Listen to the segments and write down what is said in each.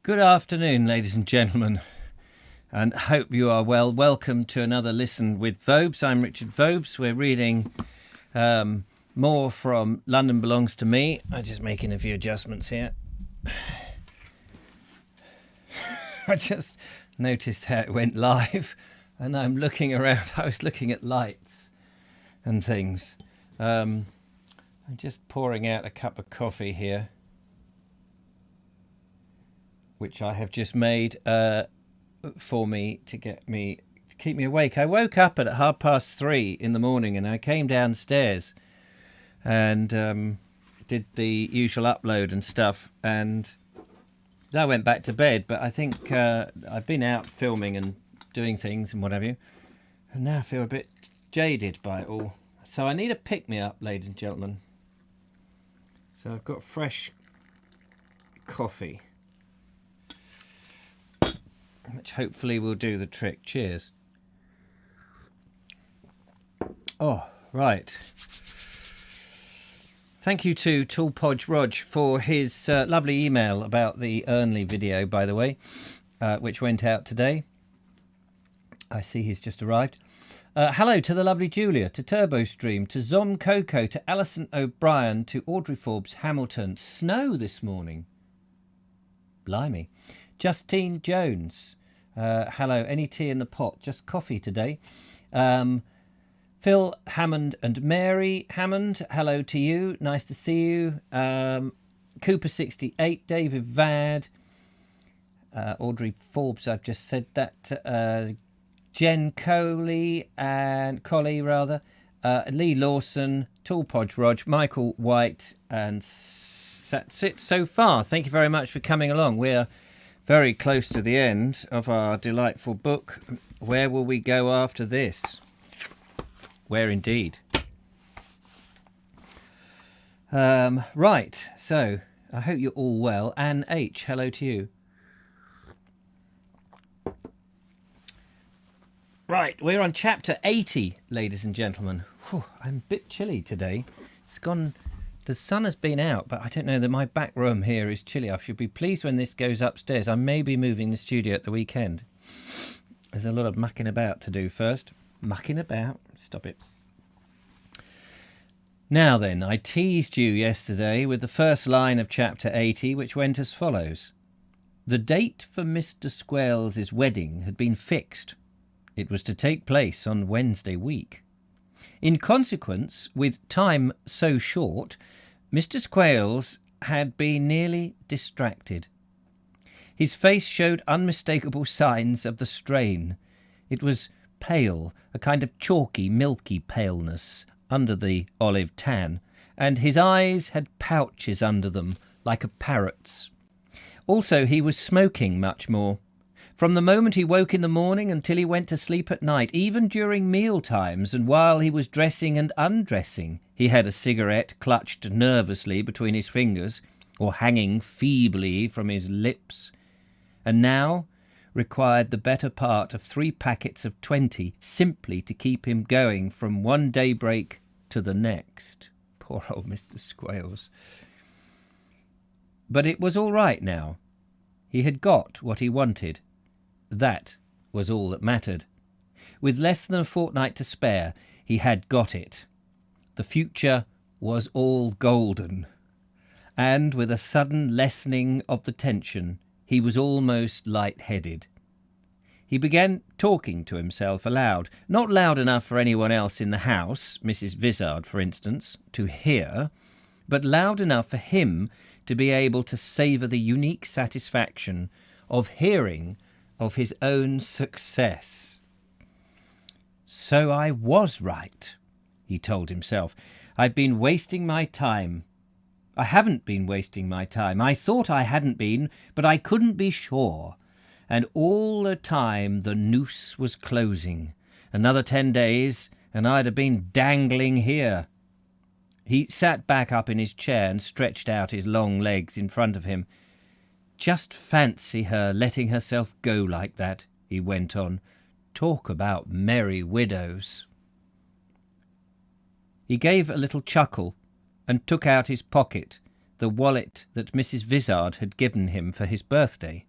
Good afternoon, ladies and gentlemen, and hope you are well. Welcome to another Listen with Vobes. I'm Richard Vobes. We're reading more from London Belongs to Me. I'm just making a few adjustments here. I just noticed how it went live, and I'm looking around. I was looking at lights and things. I'm just pouring out a cup of coffee here, which I have just made for me to keep me awake. I woke up at 3:30 in the morning, and I came downstairs and did the usual upload and stuff, and then I went back to bed. But I think I've been out filming and doing things and what have you, and now I feel a bit jaded by it all. So I need a pick-me-up, ladies and gentlemen. So I've got fresh coffee, which hopefully will do the trick. Cheers. Oh, right. Thank you to Toolpodge Rog for his lovely email about the Ernley video, by the way, which went out today. I see he's just arrived. Hello to the lovely Julia, to TurboStream, to Zom Coco, to Alison O'Brien, to Audrey Forbes Hamilton. Snow this morning. Blimey. Justine Jones. Hello. Any tea in the pot? Just coffee today. Phil Hammond and Mary Hammond. Hello to you. Nice to see you. Cooper68. David Vad. Audrey Forbes. I've just said that. Jen Coley and Collie rather. Lee Lawson. Toolpodge Rog. Michael White. And that's it so far. Thank you very much for coming along. We're very close to the end of our delightful book. Where will we go after this? Where indeed. Right, so I hope you're all well. Anne H, hello to you. Right, we're on chapter 80, ladies and gentlemen. Whew, I'm a bit chilly today. It's gone... The sun has been out, but I don't know that my back room here is chilly. I should be pleased when this goes upstairs. I may be moving the studio at the weekend. There's a lot of mucking about to do first. Mucking about? Stop it. Now then, I teased you yesterday with the first line of chapter 80, which went as follows. The date for Mr. Squales' wedding had been fixed. It was to take place on Wednesday week. In consequence, with time so short, Mr. Squales had been nearly distracted. His face showed unmistakable signs of the strain. It was pale, a kind of chalky, milky paleness under the olive tan, and his eyes had pouches under them like a parrot's. Also, he was smoking much more. From the moment he woke in the morning until he went to sleep at night, even during meal times and while he was dressing and undressing, he had a cigarette clutched nervously between his fingers or hanging feebly from his lips, and now required the better part of 3 packets of 20 simply to keep him going from one daybreak to the next. Poor old Mr. Squales. But it was all right now. He had got what he wanted. That was all that mattered. With less than a fortnight to spare, he had got it. The future was all golden. And with a sudden lessening of the tension, he was almost light-headed. He began talking to himself aloud, not loud enough for anyone else in the house, Mrs. Vizard, for instance, to hear, but loud enough for him to be able to savour the unique satisfaction of hearing of his own success. So I was right, he told himself. I've been wasting my time. I haven't been wasting my time. I thought I hadn't been, but I couldn't be sure. And all the time the noose was closing. Another 10 days, and I'd have been dangling here. He sat back up in his chair and stretched out his long legs in front of him. Just fancy her letting herself go like that, he went on. Talk about merry widows. He gave a little chuckle and took out his pocket, the wallet that Mrs. Vizard had given him for his birthday.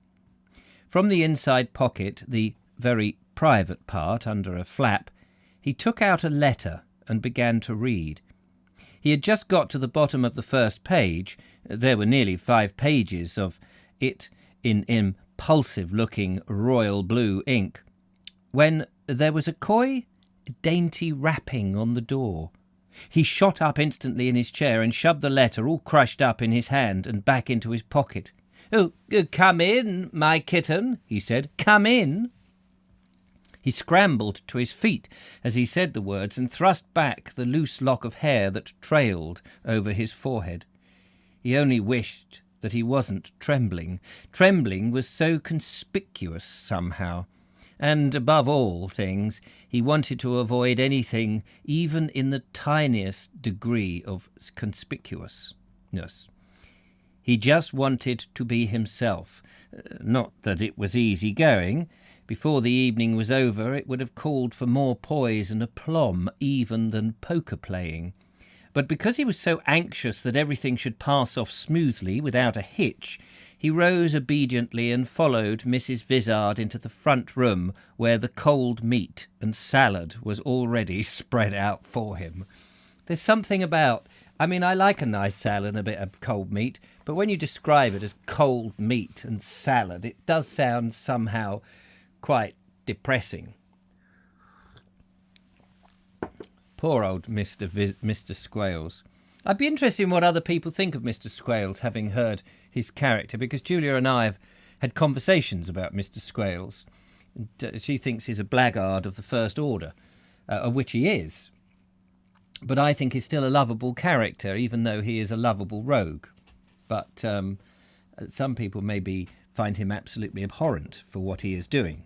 From the inside pocket, the very private part under a flap, he took out a letter and began to read. He had just got to the bottom of the first page. There were nearly 5 pages of it in impulsive-looking royal blue ink, when there was a coy, dainty rapping on the door. He shot up instantly in his chair and shoved the letter, all crushed up, in his hand and back into his pocket. "Oh, come in, my kitten," he said. "Come in." He scrambled to his feet as he said the words and thrust back the loose lock of hair that trailed over his forehead. He only wished that he wasn't trembling. Trembling was so conspicuous somehow. And above all things, he wanted to avoid anything even in the tiniest degree of conspicuousness. He just wanted to be himself. Not that it was easy going. Before the evening was over, it would have called for more poise and aplomb even than poker playing. But because he was so anxious that everything should pass off smoothly without a hitch, he rose obediently and followed Mrs. Vizard into the front room, where the cold meat and salad was already spread out for him. There's something about... I like a nice salad and a bit of cold meat, but when you describe it as cold meat and salad, it does sound somehow quite depressing. Poor old Mr. Squales. I'd be interested in what other people think of Mr. Squales, having heard his character, because Julia and I have had conversations about Mr. Squales. She thinks he's a blackguard of the first order, of which he is. But I think he's still a lovable character, even though he is a lovable rogue. But some people maybe find him absolutely abhorrent for what he is doing,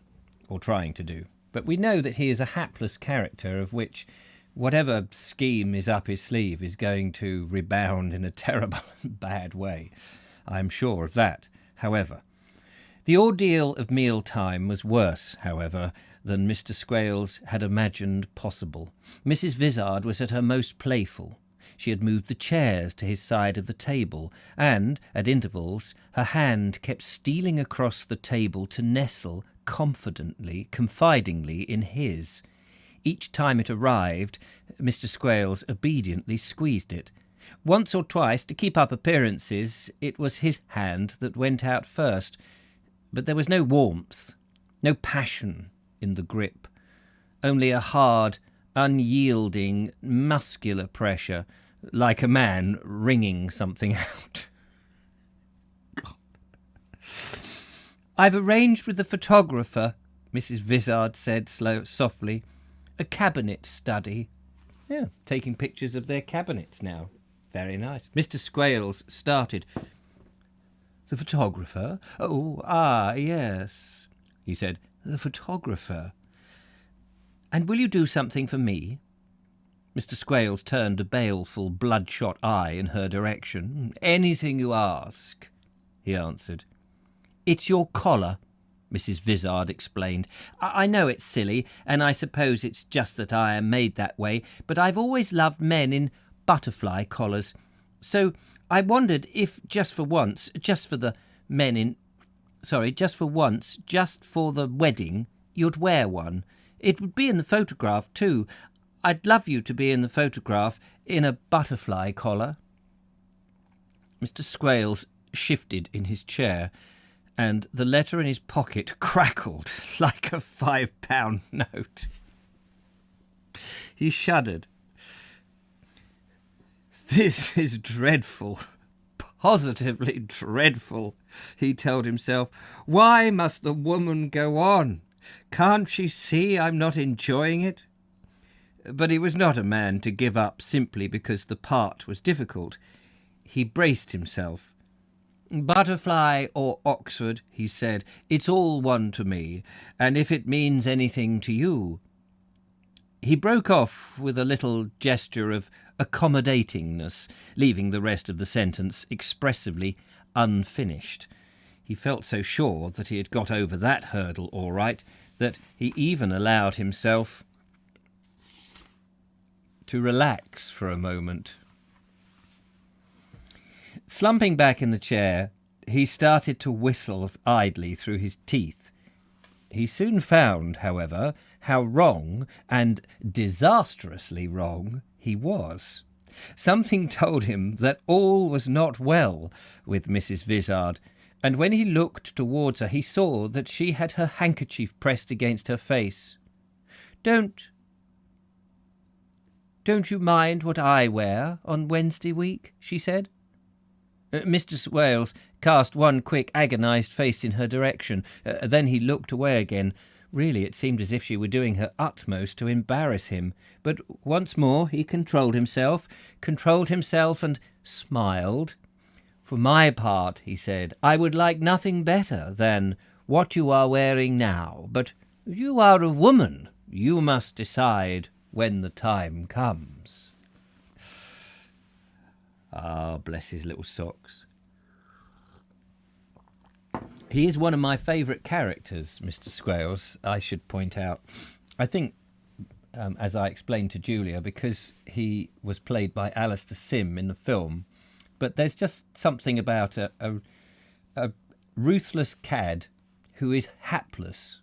or trying to do. But we know that he is a hapless character, of which whatever scheme is up his sleeve is going to rebound in a terrible and bad way. I'm sure of that, however. The ordeal of mealtime was worse, however, than Mr. Squales had imagined possible. Mrs. Vizard was at her most playful. She had moved the chairs to his side of the table, and, at intervals, her hand kept stealing across the table to nestle confidingly in his. Each time it arrived, Mr. Squales obediently squeezed it. Once or twice, to keep up appearances, it was his hand that went out first, but there was no warmth, no passion in the grip, only a hard, unyielding, muscular pressure, like a man wringing something out. God. "I've arranged with the photographer," Mrs. Vizard said softly. "A cabinet study." Yeah, taking pictures of their cabinets now. Very nice. Mr. Squales started. "The photographer? Yes," he said. "The photographer. And will you do something for me?" Mr. Squales turned a baleful, bloodshot eye in her direction. "Anything you ask," he answered. "It's your collar," Mrs. Vizard explained. I know it's silly, and I suppose it's just that I am made that way, but I've always loved men in butterfly collars. So I wondered if, just for once, just for the wedding, you'd wear one. It would be in the photograph, too. I'd love you to be in the photograph in a butterfly collar." Mr. Squales shifted in his chair, and the letter in his pocket crackled like a £5 note. He shuddered. "This is dreadful, positively dreadful," he told himself. "Why must the woman go on? Can't she see I'm not enjoying it?" But he was not a man to give up simply because the part was difficult. He braced himself. "Butterfly or Oxford," he said, "it's all one to me, and if it means anything to you—" He broke off with a little gesture of accommodatingness, leaving the rest of the sentence expressively unfinished. He felt so sure that he had got over that hurdle all right that he even allowed himself to relax for a moment. Slumping back in the chair, He started to whistle idly through his teeth. He soon found, however, how wrong, and disastrously wrong, he was. Something told him that all was not well with Mrs. Vizard, and when he looked towards her he saw that she had her handkerchief pressed against her face. Don't you mind what I wear on Wednesday week?" she said. Mr. Swales cast one quick agonised face in her direction. Then he looked away again. Really, it seemed as if she were doing her utmost to embarrass him. But once more he controlled himself and smiled. "For my part," he said, "I would like nothing better than what you are wearing now. But you are a woman. You must decide when the time comes." Ah, bless his little socks. He is one of my favourite characters, Mr. Swales, I should point out. I think, as I explained to Julia, because he was played by Alistair Sim in the film, but there's just something about a ruthless cad who is hapless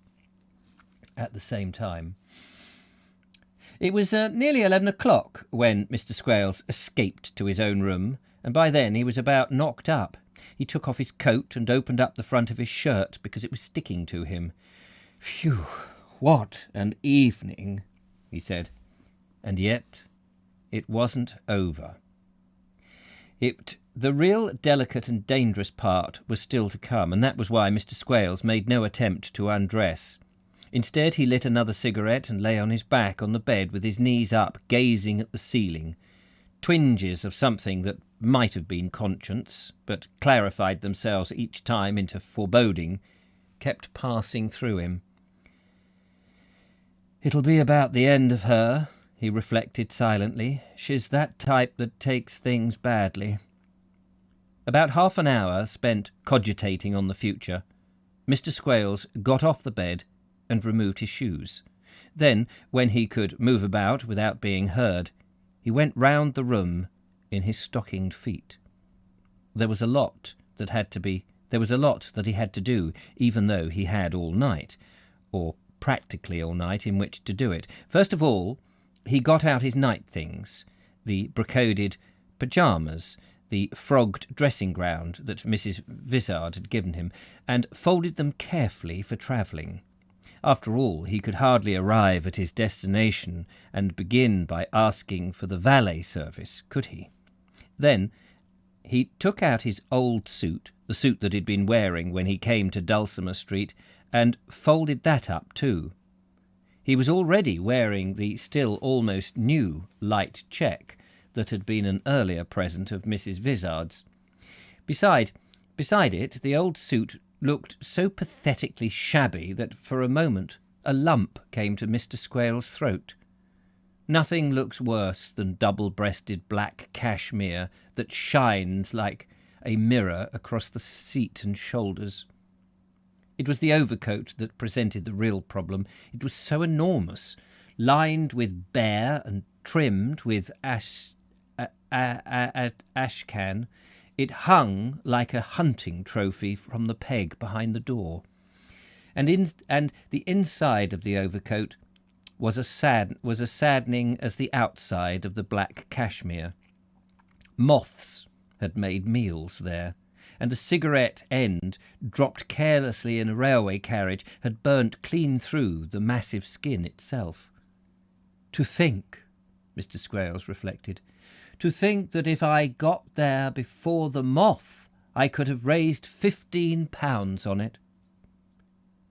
at the same time. It was nearly 11 o'clock when Mr. Swales escaped to his own room, and by then he was about knocked up. He took off his coat and opened up the front of his shirt because it was sticking to him. "Phew, what an evening," he said. And yet it wasn't over. The real delicate and dangerous part was still to come, and that was why Mr. Swales made no attempt to undress. Instead, he lit another cigarette and lay on his back on the bed with his knees up, gazing at the ceiling. Twinges of something that might have been conscience, but clarified themselves each time into foreboding, kept passing through him. "It'll be about the end of her," he reflected silently. "She's that type that takes things badly." About half an hour spent cogitating on the future, Mr. Swales got off the bed and removed his shoes. Then, when he could move about without being heard, he went round the room in his stockinged feet. There was a lot that he had to do, even though he had all night, or practically all night, in which to do it. First of all, he got out his night things, the brocaded pyjamas, the frogged dressing gown that Mrs. Vizard had given him, and folded them carefully for travelling. After all, he could hardly arrive at his destination and begin by asking for the valet service, could he? Then he took out his old suit, the suit that he'd been wearing when he came to Dulcimer Street, and folded that up too. He was already wearing the still almost new light check that had been an earlier present of Mrs. Vizard's. Beside it, the old suit looked so pathetically shabby that for a moment a lump came to Mr. Swales' throat. Nothing looks worse than double-breasted black cashmere that shines like a mirror across the seat and shoulders. It was the overcoat that presented the real problem. It was so enormous, lined with bear and trimmed with ashcan. It hung like a hunting trophy from the peg behind the door. And the inside of the overcoat was as saddening as the outside of the black cashmere. Moths had made meals there, and a cigarette end, dropped carelessly in a railway carriage, had burnt clean through the massive skin itself. To think, Mr. Swales reflected, to think that if I got there before the moth, I could have raised £15 on it.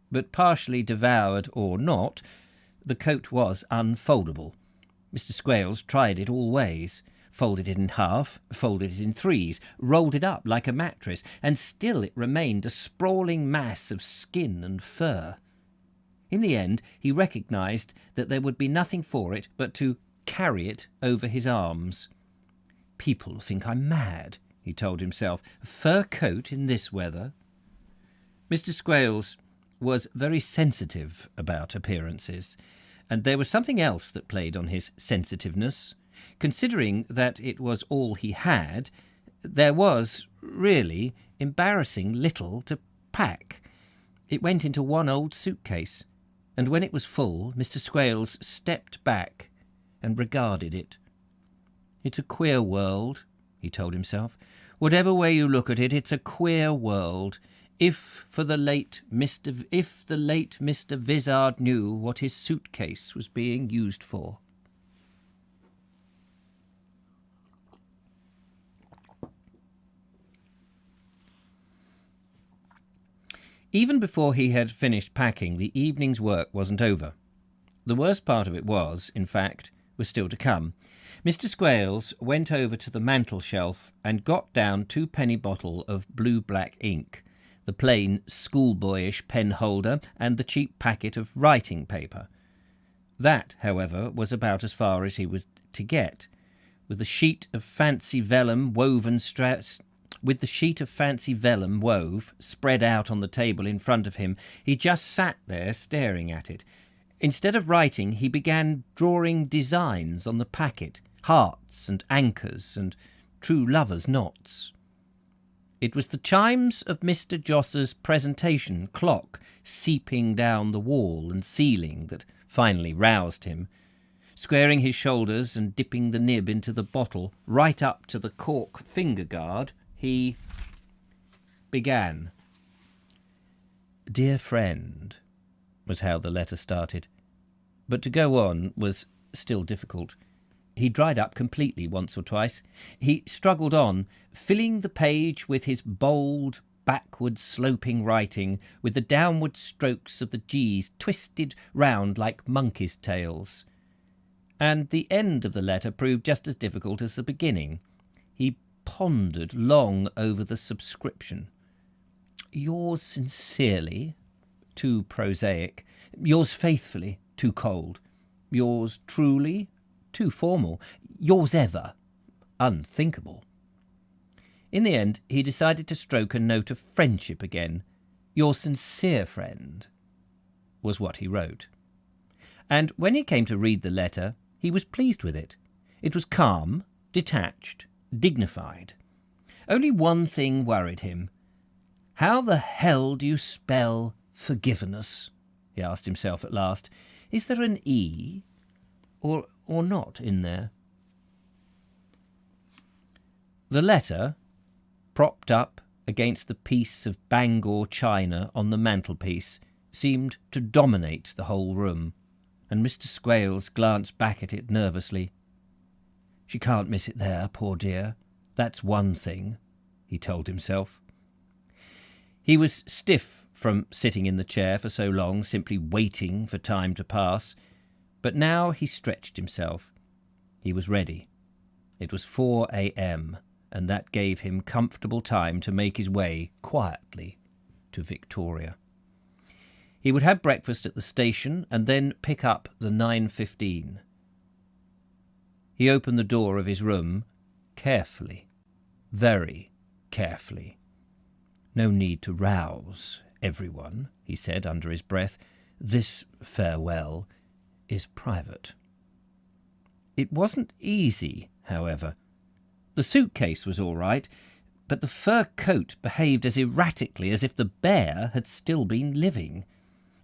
But partially devoured or not, the coat was unfoldable. Mr. Swales tried it all ways, folded it in half, folded it in threes, rolled it up like a mattress, and still it remained a sprawling mass of skin and fur. In the end, he recognised that there would be nothing for it but to carry it over his arms. "People think I'm mad," he told himself. "A fur coat in this weather?" Mr. Swales was very sensitive about appearances, and there was something else that played on his sensitiveness. Considering that it was all he had, There was, really, embarrassing little to pack. It went into one old suitcase, and when it was full, Mr. Squales stepped back and regarded it. "It's a queer world," he told himself. "Whatever way you look at it, it's a queer world. If the late Mr. Vizard knew what his suitcase was being used for." Even before he had finished packing, the evening's work wasn't over. The worst part of it was, in fact, was still to come. Mr. Squales went over to the mantel shelf and got down 2-penny bottle of blue-black ink, the plain schoolboyish pen holder, and the cheap packet of writing paper. That, however, was about as far as he was to get. With the sheet of fancy vellum wove spread out on the table in front of him, he just sat there staring at it. Instead of writing, he began drawing designs on the packet, hearts and anchors and true lovers' knots. It was the chimes of Mr. Josser's presentation clock seeping down the wall and ceiling that finally roused him. Squaring his shoulders and dipping the nib into the bottle right up to the cork finger guard, he began. "Dear friend," was how the letter started. But to go on was still difficult. He dried up completely once or twice. He struggled on, filling the page with his bold, backward-sloping writing, with the downward strokes of the G's twisted round like monkeys' tails. And the end of the letter proved just as difficult as the beginning. He pondered long over the subscription. "Yours sincerely," too prosaic. "Yours faithfully," too cold. "Yours truly," too formal. "Yours ever," unthinkable. In the end, he decided to stroke a note of friendship again. "Your sincere friend," was what he wrote. And when he came to read the letter, he was pleased with it. It was calm, detached, dignified. Only one thing worried him. "How the hell do you spell forgiveness?" he asked himself at last. "Is there an E or not in there?" The letter, propped up against the piece of Bangor china on the mantelpiece, seemed to dominate the whole room, and Mr. Squales glanced back at it nervously. "She can't miss it there, poor dear. That's one thing," he told himself. He was stiff from sitting in the chair for so long, simply waiting for time to pass, but now he stretched himself. He was ready. It was 4 a.m., and that gave him comfortable time to make his way quietly to Victoria. He would have breakfast at the station and then pick up the 9:15. He opened the door of his room carefully, very carefully. "No need to rouse everyone," he said under his breath. "This farewell is private." It wasn't easy, however. The suitcase was all right, but the fur coat behaved as erratically as if the bear had still been living.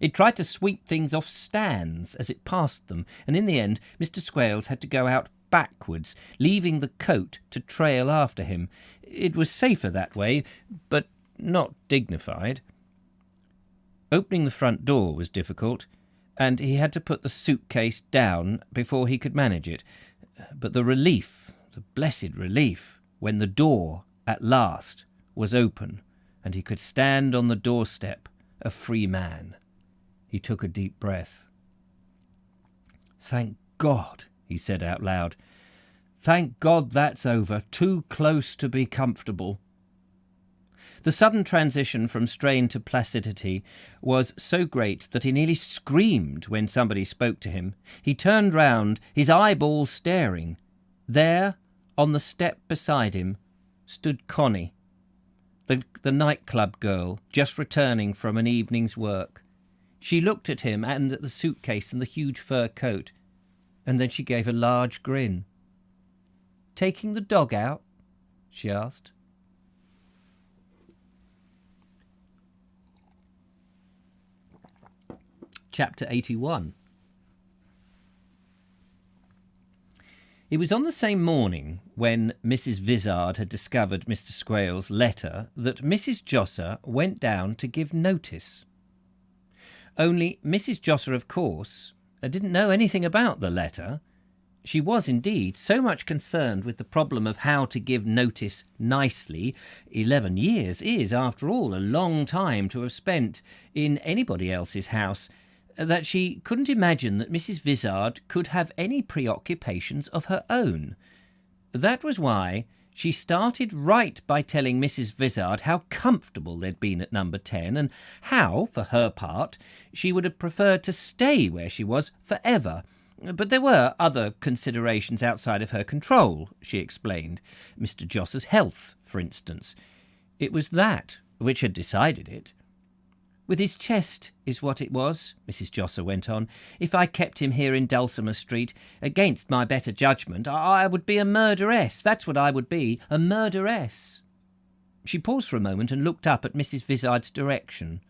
It tried to sweep things off stands as it passed them, and in the end Mr. Squales had to go out backwards, leaving the coat to trail after him. It was safer that way, but not dignified. Opening the front door was difficult, and he had to put the suitcase down before he could manage it. But the relief, the blessed relief, when the door, at last, was open, and he could stand on the doorstep, a free man. He took a deep breath. "Thank God," he said out loud. "Thank God that's over. Too close to be comfortable." The sudden transition from strain to placidity was so great that he nearly screamed when somebody spoke to him. He turned round, his eyeballs staring. There, on the step beside him, stood Connie, the nightclub girl, just returning from an evening's work. She looked at him and at the suitcase and the huge fur coat, and then she gave a large grin. "Taking the dog out?" she asked. Chapter 81. It was on the same morning when Mrs. Vizard had discovered Mr. Squale's letter that Mrs. Josser went down to give notice. Only Mrs. Josser, of course, didn't know anything about the letter. She was indeed so much concerned with the problem of how to give notice nicely. 11 years is, after all, a long time to have spent in anybody else's house, that she couldn't imagine that Mrs. Vizard could have any preoccupations of her own. That was why she started right by telling Mrs. Vizard how comfortable they'd been at number 10, and how, for her part, she would have preferred to stay where she was forever. But there were other considerations outside of her control, she explained. Mr. Josser's health, for instance. It was that which had decided it. With his chest is what it was, Mrs. Josser went on. If I kept him here in Dulcimer Street, against my better judgment, I would be a murderess. That's what I would be, a murderess. She paused for a moment and looked up at Mrs. Vizard's direction.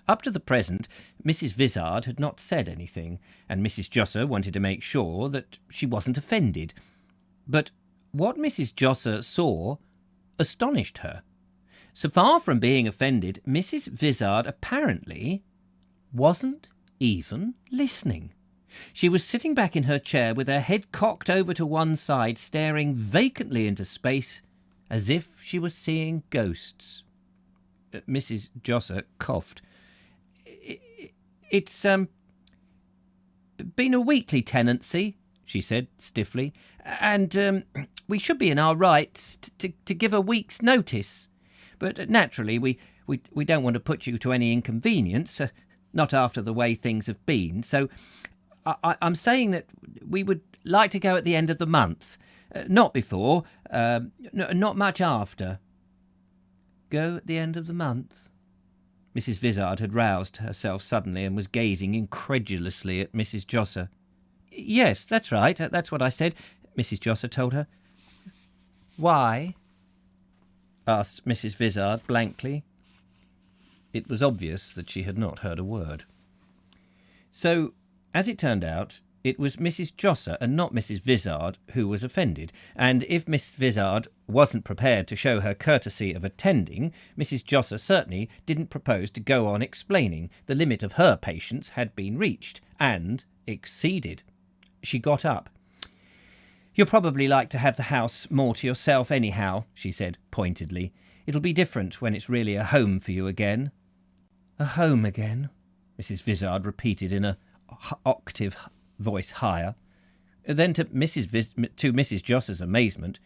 Up to the present, Mrs. Vizard had not said anything, and Mrs. Josser wanted to make sure that she wasn't offended. But what Mrs. Josser saw astonished her. So far from being offended, Mrs. Vizard apparently wasn't even listening. She was sitting back in her chair with her head cocked over to one side, staring vacantly into space as if she was seeing ghosts. Mrs. Josser coughed. It's been a weekly tenancy, she said stiffly, and we should be in our rights to give a week's notice. But naturally, we don't want to put you to any inconvenience, not after the way things have been. So I'm saying that we would like to go at the end of the month. Not before, not much after. Go at the end of the month? Mrs. Vizard had roused herself suddenly and was gazing incredulously at Mrs. Josser. Yes, that's right, that's what I said, Mrs. Josser told her. Why? Asked Mrs. Vizard blankly. It was obvious that she had not heard a word. So, as it turned out, it was Mrs. Josser and not Mrs. Vizard who was offended, and if Miss Vizard wasn't prepared to show her courtesy of attending, Mrs. Josser certainly didn't propose to go on explaining. The limit of her patience had been reached, and exceeded. She got up. You'll probably like to have the house more to yourself anyhow, she said pointedly. It'll be different when it's really a home for you again. A home again, Mrs. Vizard repeated in a octave voice higher. Then to Mrs. Josser's amazement,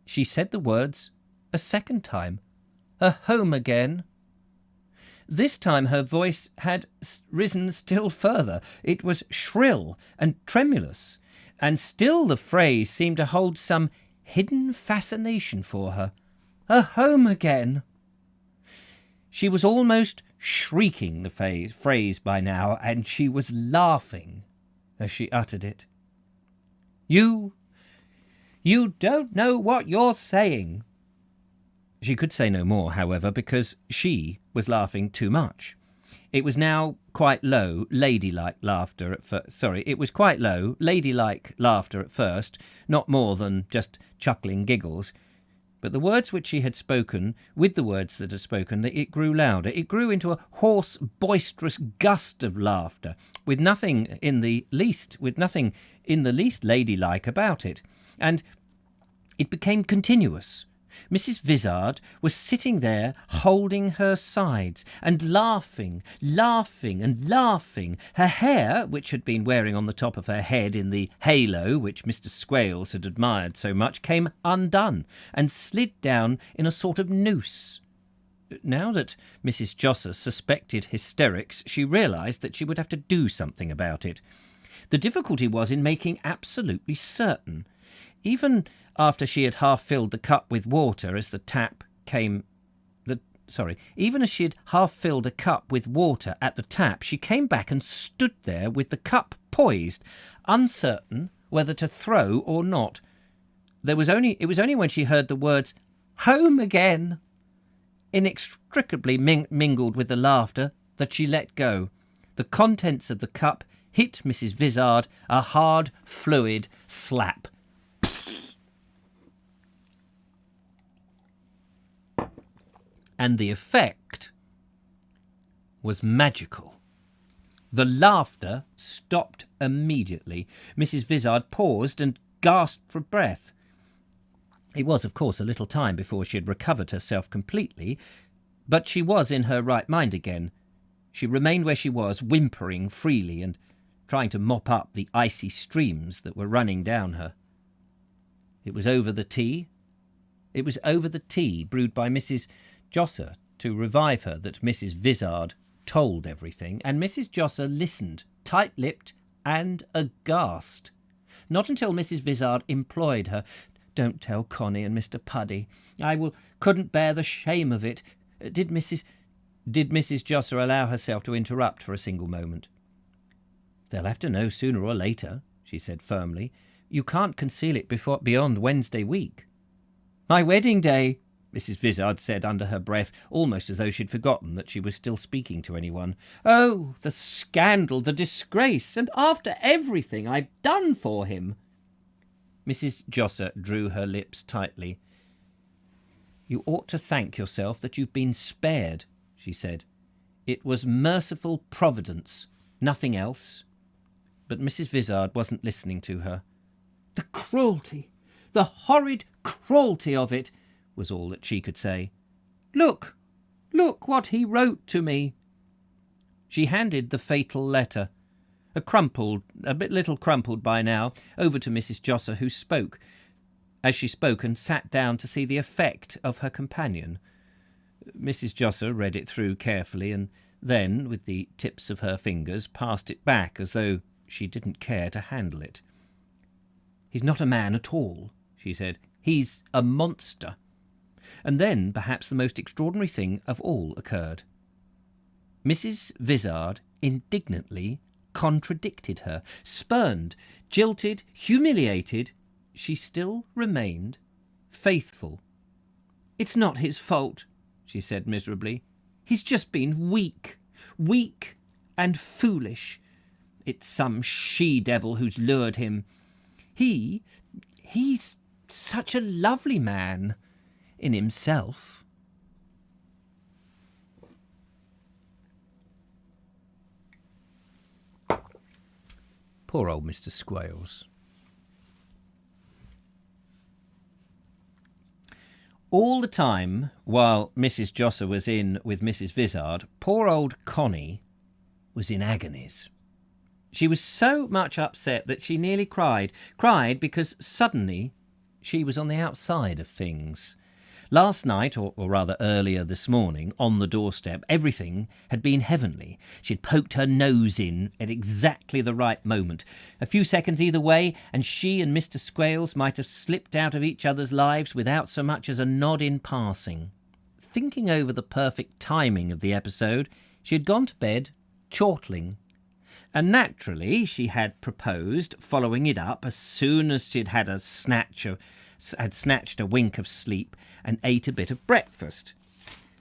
she said the words a second time. A home again. This time her voice had risen still further. It was shrill and tremulous, and still the phrase seemed to hold some hidden fascination for her. A home again. She was almost shrieking the phrase by now, and she was laughing as she uttered it. You don't know what you're saying. She could say no more, however, because she was laughing too much. It was now quite low, ladylike laughter at first. It was quite low, ladylike laughter at first, not more than just chuckling giggles. But the words which she had spoken, with the words that had spoken, it grew louder. It grew into a hoarse, boisterous gust of laughter, with nothing in the least ladylike about it. And it became continuous. Mrs. Vizard was sitting there holding her sides and laughing, and laughing. Her hair, which had been wearing on the top of her head in the halo which Mr. Squales had admired so much, came undone and slid down in a sort of noose. Now that Mrs. Josser suspected hysterics, she realised that she would have to do something about it. The difficulty was in making absolutely certain. Even after she had half filled the cup with water as the tap came... Even as she had half filled a cup with water at the tap, she came back and stood there with the cup poised, uncertain whether to throw or not. It was only when she heard the words, "Home again," inextricably mingled with the laughter, that she let go. The contents of the cup hit Mrs. Vizard a hard, fluid slap. And the effect was magical. The laughter stopped immediately. Mrs. Vizard paused and gasped for breath. It was, of course, a little time before she had recovered herself completely, but she was in her right mind again. She remained where she was, whimpering freely and trying to mop up the icy streams that were running down her. It was over the tea. It was over the tea brewed by Mrs. Josser to revive her that Mrs. Vizard told everything, and Mrs. Josser listened, tight-lipped and aghast. Not until Mrs. Vizard implored her, "Don't tell Connie and Mr. Puddy. Couldn't bear the shame of it." Did Mrs. Josser allow herself to interrupt for a single moment. "They'll have to know sooner or later," she said firmly. "You can't conceal it beyond Wednesday week." "My wedding day," Mrs. Vizard said under her breath, almost as though she'd forgotten that she was still speaking to anyone. "Oh, the scandal, the disgrace, and after everything I've done for him." Mrs. Josser drew her lips tightly. "You ought to thank yourself that you've been spared," she said. "It was merciful providence, nothing else." But Mrs. Vizard wasn't listening to her. "The cruelty, the horrid cruelty of it," was all that she could say. Look what he wrote to me." She handed the fatal letter, a little crumpled by now, over to Mrs. Josser, who spoke, as she spoke, and sat down to see the effect of her companion. Mrs. Josser read it through carefully, and then, with the tips of her fingers, passed it back as though she didn't care to handle it. "He's not a man at all," she said. "He's a monster." And then perhaps the most extraordinary thing of all occurred. Mrs. Vizard indignantly contradicted her. Spurned, jilted, humiliated, she still remained faithful. "It's not his fault," she said miserably. "He's just been weak and foolish. It's some she-devil who's lured him. He's such a lovely man in himself." Poor old Mr. Squales. All the time while Mrs. Josser was in with Mrs. Vizard, poor old Connie was in agonies. She was so much upset that she nearly cried because suddenly she was on the outside of things. Last night, or rather earlier this morning, on the doorstep, everything had been heavenly. She'd poked her nose in at exactly the right moment. A few seconds either way, and she and Mr. Squales might have slipped out of each other's lives without so much as a nod in passing. Thinking over the perfect timing of the episode, she had gone to bed chortling. And naturally she had proposed following it up as soon as she'd had snatched a wink of sleep and ate a bit of breakfast.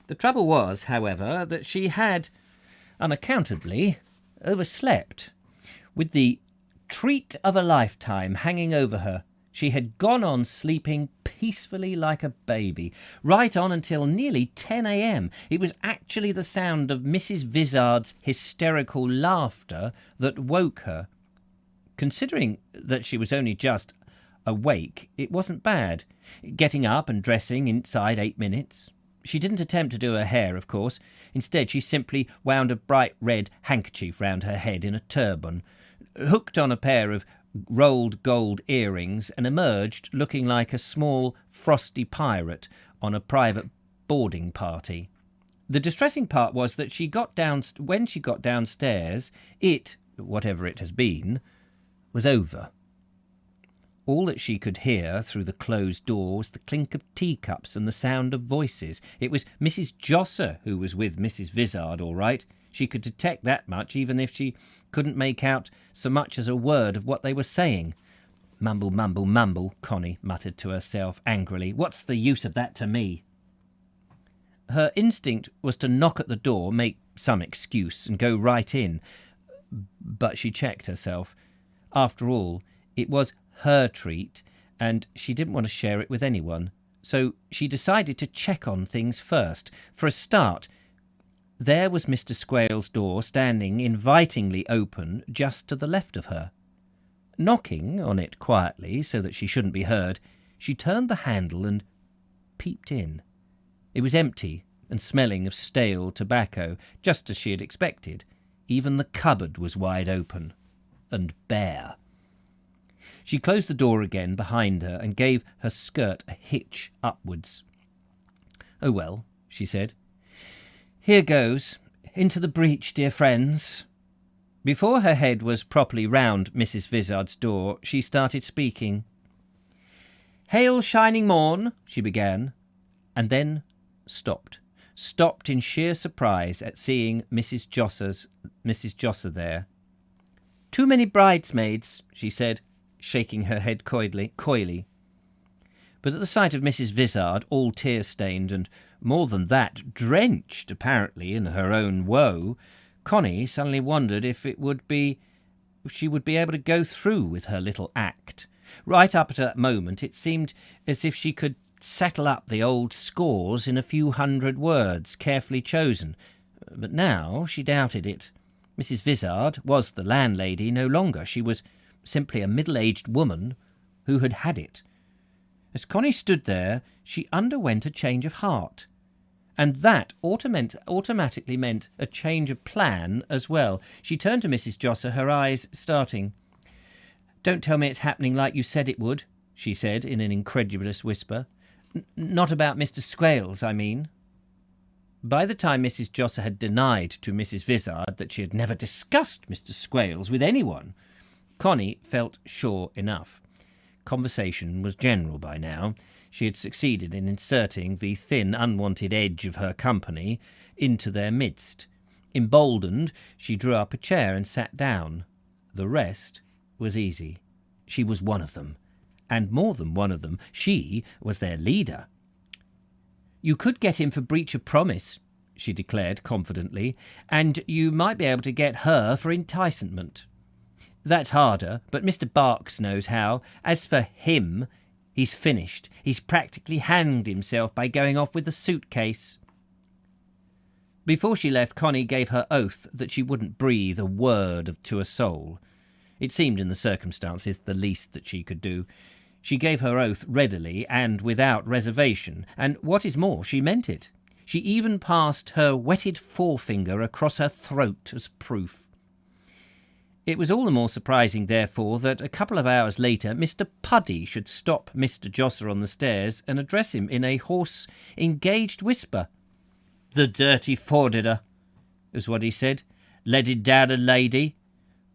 The trouble was, however, that she had unaccountably overslept. With the treat of a lifetime hanging over her, she had gone on sleeping peacefully like a baby, right on until nearly 10 a.m. It was actually the sound of Mrs. Vizard's hysterical laughter that woke her. Considering that she was only just awake, it wasn't bad. Getting up and dressing inside 8 minutes. She didn't attempt to do her hair, of course. Instead, she simply wound a bright red handkerchief round her head in a turban, hooked on a pair of rolled gold earrings, and emerged looking like a small frosty pirate on a private boarding party. The distressing part was that when she got downstairs, it, whatever it has been, was over. All that she could hear through the closed door was the clink of teacups and the sound of voices. It was Mrs. Josser who was with Mrs. Vizard, all right. She could detect that much, even if she couldn't make out so much as a word of what they were saying. "Mumble, mumble, mumble," Connie muttered to herself angrily. "What's the use of that to me?" Her instinct was to knock at the door, make some excuse, and go right in. But she checked herself. After all, it was her treat, and she didn't want to share it with anyone. So she decided to check on things first. For a start, there was Mr. Squale's door standing invitingly open just to the left of her. Knocking on it quietly so that she shouldn't be heard, she turned the handle and peeped in. It was empty and smelling of stale tobacco, just as she had expected. Even the cupboard was wide open and bare. She closed the door again behind her and gave her skirt a hitch upwards. "Oh well," she said. "Here goes. Into the breach, dear friends." Before her head was properly round Mrs. Vizard's door, she started speaking. "Hail, shining morn," she began, and then stopped in sheer surprise at seeing Mrs. Josser there. "Too many bridesmaids," she said, shaking her head coyly. But at the sight of Mrs. Vizard, all tear-stained and, more than that, drenched apparently in her own woe, Connie suddenly wondered if she would be able to go through with her little act. Right up at that moment it seemed as if she could settle up the old scores in a few hundred words, carefully chosen. But now she doubted it. Mrs. Vizard was the landlady no longer. She was simply a middle-aged woman who had had it. As Connie stood there, she underwent a change of heart. And that automatically meant a change of plan as well. She turned to Mrs. Josser, her eyes starting. "Don't tell me it's happening like you said it would," she said in an incredulous whisper. "Not about Mr. Squales, I mean." By the time Mrs. Josser had denied to Mrs. Vizard that she had never discussed Mr. Squales with anyone, Connie felt sure enough. Conversation was general by now. She had succeeded in inserting the thin, unwanted edge of her company into their midst. Emboldened, she drew up a chair and sat down. The rest was easy. She was one of them, and more than one of them. She was their leader. "You could get him for breach of promise," she declared confidently, "and you might be able to get her for enticement. That's harder, but Mr. Barks knows how. As for him, he's finished. He's practically hanged himself by going off with the suitcase." Before she left, Connie gave her oath that she wouldn't breathe a word to a soul. It seemed in the circumstances the least that she could do. She gave her oath readily and without reservation, and what is more, she meant it. She even passed her wetted forefinger across her throat as proof. It was all the more surprising, therefore, that a couple of hours later Mr. Puddy should stop Mr. Josser on the stairs and address him in a hoarse, engaged whisper. "The dirty fordider," is what he said. "Ledded down a lady.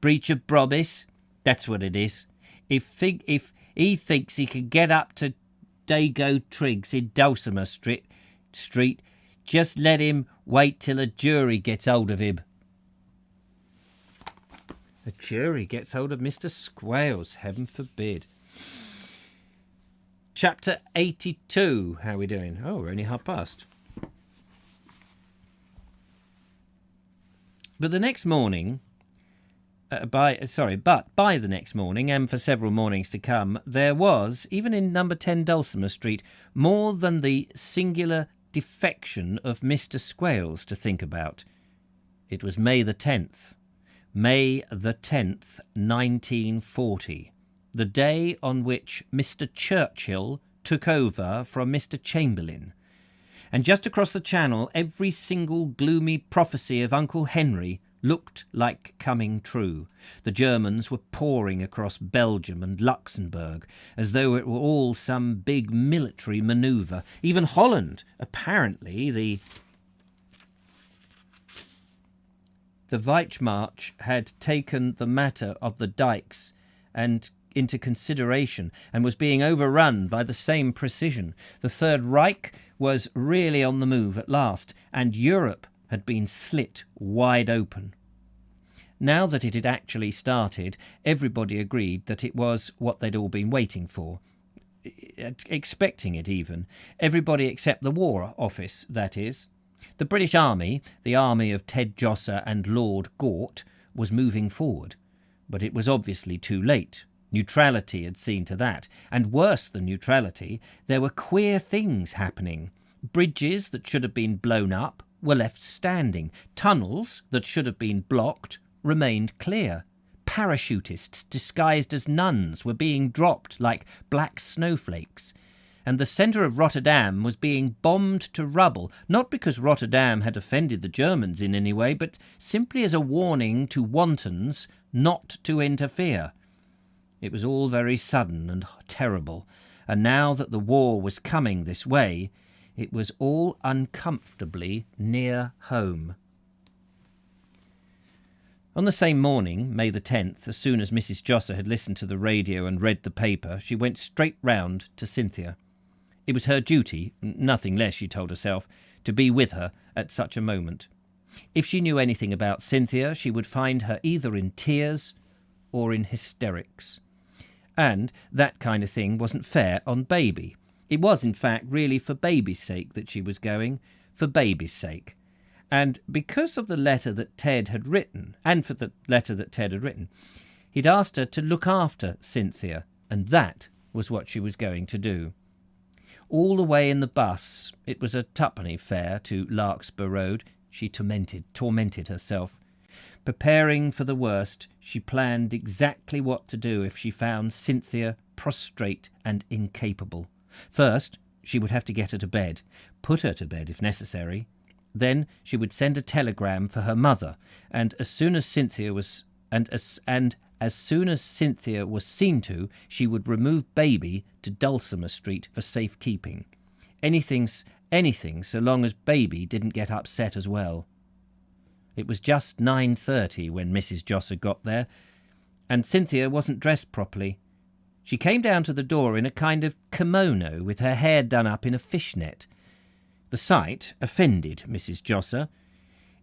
Breach of promise. That's what it is. If he thinks he can get up to Dago Triggs in Dulcimer Street, just let him wait till a jury gets hold of him." A jury gets hold of Mr. Squales, heaven forbid. Chapter 82. How are we doing? Oh, we're only past. But the next morning, by the next morning, and for several mornings to come, there was, even in number 10 Dulcimer Street, more than the singular defection of Mr. Squales to think about. It was May the 10th. May the 10th, 1940, the day on which Mr. Churchill took over from Mr. Chamberlain. And just across the channel, every single gloomy prophecy of Uncle Henry looked like coming true. The Germans were pouring across Belgium and Luxembourg as though it were all some big military manoeuvre. Even Holland, apparently, the Weicmarsch had taken the matter of the dikes and into consideration and was being overrun by the same precision. The Third Reich was really on the move at last, and Europe had been slit wide open. Now that it had actually started, everybody agreed that it was what they'd all been waiting for, expecting it even. Everybody except the War Office, that is. The British Army, the army of Ted Josser and Lord Gort, was moving forward, but it was obviously too late. Neutrality had seen to that, and worse than neutrality, there were queer things happening. Bridges that should have been blown up were left standing. Tunnels that should have been blocked remained clear. Parachutists disguised as nuns were being dropped like black snowflakes. And the centre of Rotterdam was being bombed to rubble, not because Rotterdam had offended the Germans in any way, but simply as a warning to wantons not to interfere. It was all very sudden and terrible, and now that the war was coming this way, it was all uncomfortably near home. On the same morning, May the 10th, as soon as Mrs. Josser had listened to the radio and read the paper, she went straight round to Cynthia. It was her duty, nothing less, she told herself, to be with her at such a moment. If she knew anything about Cynthia, she would find her either in tears or in hysterics. And that kind of thing wasn't fair on Baby. It was, in fact, really for Baby's sake that she was going, for Baby's sake. And because of the letter that Ted had written, he'd asked her to look after Cynthia, and that was what she was going to do. All the way in the bus, it was a twopenny fare to Larkspur Road, she tormented herself. Preparing for the worst, she planned exactly what to do if she found Cynthia prostrate and incapable. First, she would have to get her to bed, put her to bed if necessary. Then she would send a telegram for her mother, and as soon as Cynthia was seen to, she would remove Baby to Dulcimer Street for safekeeping. Anything so long as Baby didn't get upset as well. It was just 9:30 when Mrs. Josser got there, and Cynthia wasn't dressed properly. She came down to the door in a kind of kimono with her hair done up in a fishnet. The sight offended Mrs. Josser.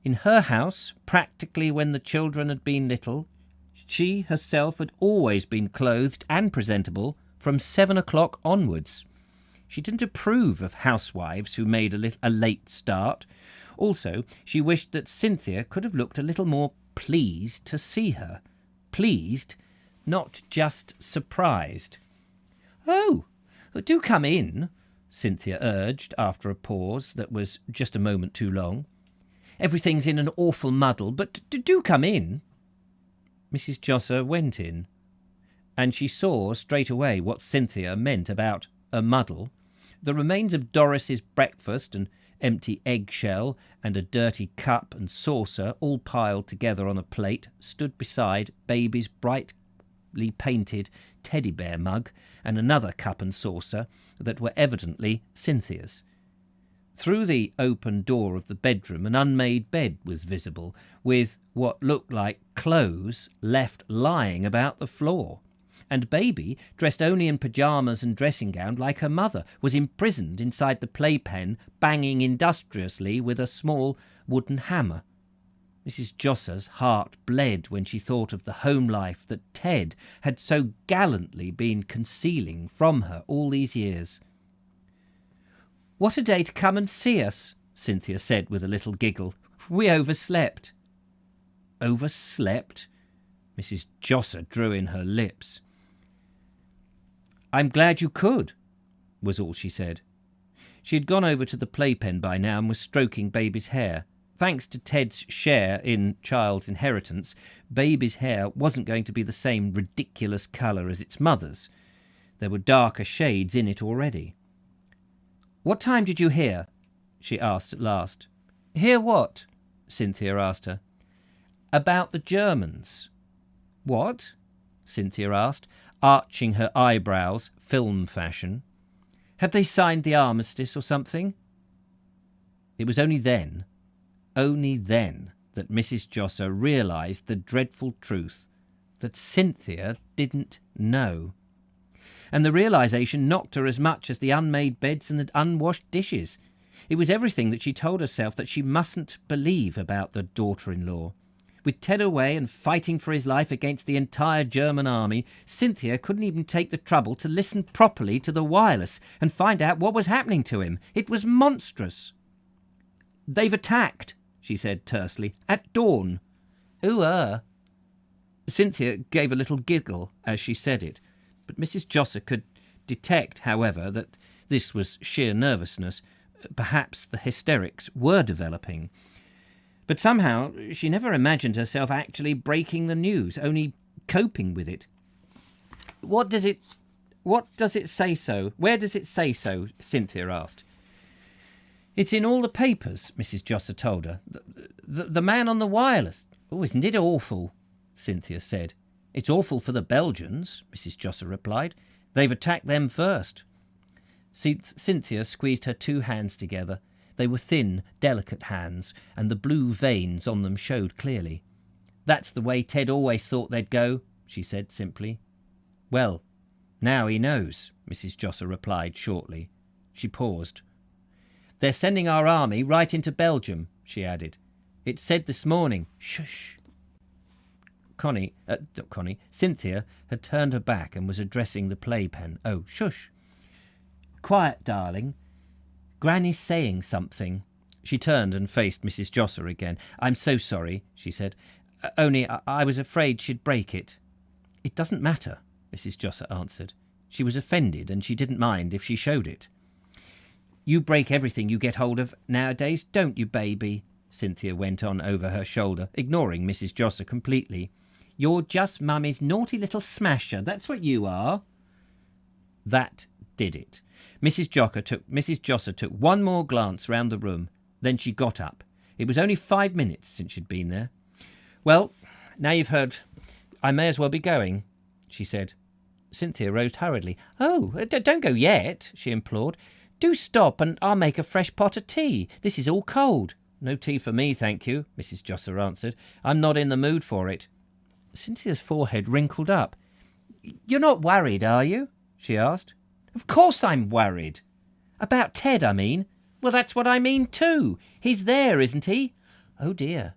In her house, practically when the children had been little, she herself had always been clothed and presentable from 7 o'clock onwards. She didn't approve of housewives who made a late start. Also, she wished that Cynthia could have looked a little more pleased to see her. Pleased, not just surprised. "Oh, do come in," Cynthia urged after a pause that was just a moment too long. "Everything's in an awful muddle, but do come in." Mrs. Josser went in, and she saw straight away what Cynthia meant about a muddle. The remains of Doris's breakfast, an empty eggshell and a dirty cup and saucer, all piled together on a plate, stood beside Baby's brightly painted teddy bear mug and another cup and saucer that were evidently Cynthia's. Through the open door of the bedroom an unmade bed was visible, with what looked like clothes left lying about the floor. And Baby, dressed only in pyjamas and dressing gown like her mother, was imprisoned inside the playpen, banging industriously with a small wooden hammer. Mrs. Josser's heart bled when she thought of the home life that Ted had so gallantly been concealing from her all these years. "What a day to come and see us," Cynthia said with a little giggle. "We overslept." "Overslept?" Mrs. Josser drew in her lips. "I'm glad you could," was all she said. She had gone over to the playpen by now and was stroking Baby's hair. Thanks to Ted's share in child's inheritance, Baby's hair wasn't going to be the same ridiculous colour as its mother's. There were darker shades in it already. "What time did you hear?" she asked at last. "Hear what?" Cynthia asked her. "About the Germans." "What?" Cynthia asked, arching her eyebrows film fashion. "Have they signed the armistice or something?" It was only then that Mrs. Josser realised the dreadful truth, that Cynthia didn't know. And the realisation knocked her as much as the unmade beds and the unwashed dishes. It was everything that she told herself that she mustn't believe about the daughter-in-law. With Ted away and fighting for his life against the entire German army, Cynthia couldn't even take the trouble to listen properly to the wireless and find out what was happening to him. It was monstrous. "They've attacked," she said tersely, "at dawn." "Ooh, Cynthia gave a little giggle as she said it, but Mrs. Josser could detect, however, that this was sheer nervousness. Perhaps the hysterics were developing. But somehow she never imagined herself actually breaking the news, only coping with it. What does it say so? Where does it say so? Cynthia asked. It's in all the papers, Mrs. Josser told her. The man on the wireless. Oh, isn't it awful? Cynthia said. It's awful for the Belgians, Mrs. Josser replied. They've attacked them first. Cynthia squeezed her two hands together. They were thin, delicate hands, and the blue veins on them showed clearly. That's the way Ted always thought they'd go, she said simply. Well, now he knows, Mrs. Josser replied shortly. She paused. They're sending our army right into Belgium, she added. It said this morning. Shush. Cynthia had turned her back and was addressing the playpen. Oh, shush. Quiet, darling. Granny's saying something. She turned and faced Mrs. Josser again. I'm so sorry, she said. Only I was afraid she'd break it. It doesn't matter, Mrs. Josser answered. She was offended and she didn't mind if she showed it. You break everything you get hold of nowadays, don't you, baby? Cynthia went on over her shoulder, ignoring Mrs. Josser completely. You're just Mummy's naughty little smasher, that's what you are. That did it. Mrs. Josser took one more glance round the room. Then she got up. It was only 5 minutes since she'd been there. Well, now you've heard, I may as well be going, she said. Cynthia rose hurriedly. Oh, don't go yet, she implored. Do stop and I'll make a fresh pot of tea. This is all cold. No tea for me, thank you, Mrs. Josser answered. I'm not in the mood for it. Cynthia's forehead wrinkled up. You're not worried, are you? She asked. Of course I'm worried. About Ted, I mean. Well, that's what I mean too. He's there, isn't he? Oh dear.